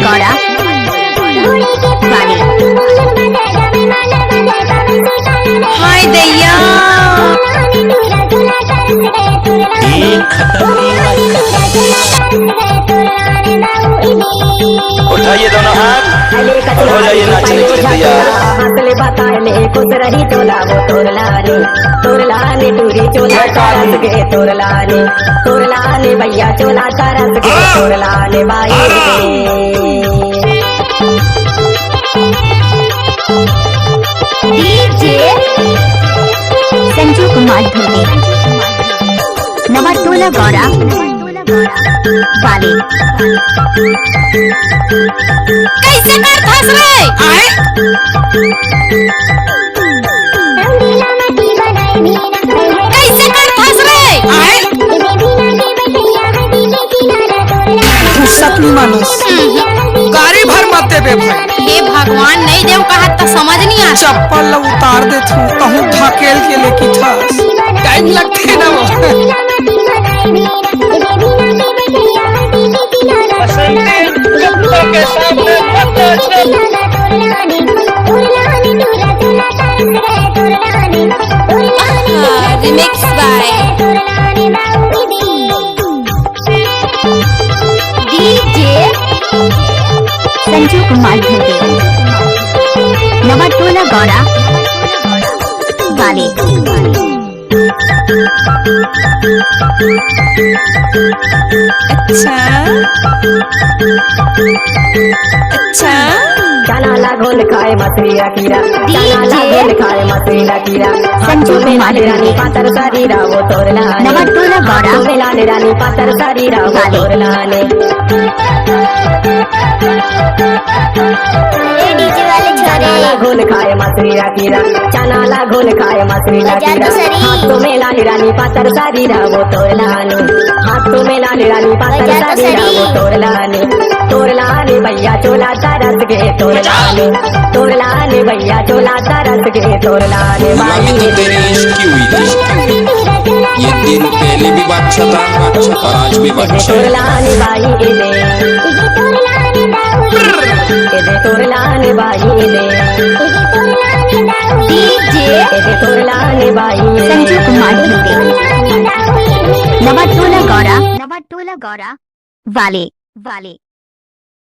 गौरा वाले। हाय दैया उठाइए दोनों हाथ और हो जाइए नाचने के लिए तैयार। हंसले बताले खुश रही चोला वो तोरलाने टूरी चोला तरस गे तोरलाने भैया चोला तरस गे तोरलाने बाई डीजे संजू कुमार धुर्वे नवाटोला गौरा वाले। कैसे कर फंस रहे आए? कैसे कर फंस रहे आए? सकली मानुस गाड़ी भर मत देबे भाई। हे भगवान नहीं देव कहा तो समझ नहीं आ। चप्पल ला उतार दे तू कहूँ धकेल के लेके ठस टाइम लगते ना वो। के सामने remix by DJ Sanju Kumar Dhurve Navatola Gaura वाले। अच्छा चना ला घोल खाए मछली कीरा चना ला घोल खाए मछली कीरा संजू कुमार रानी पातर शरीरा वो तोरलाने नवाटोला गौरा मिलाने रानी पातर शरीरा वो तोरलाने डीजे वाले छोरे घोल खाए मछली कीरा चना ला घोल खाए मछली कीरा हाथों में लाली रानी पातर शरीरा वो तोरलाने हाथों में लाली रानी पातर शरीरा वो तोरलाने भैया चोला तरस के तोरलाने भैया चोला तरस के तोरलाने लगी तो तेरी इश्क की हुई थी। ये दिन पहले भी बादशाह था और आज भी बादशाह है। तोरलाने बाई तोरलाने बाई डीजे तोरलाने बाई संजू कुमार धुर्वे नवाटोला गौरा वाले।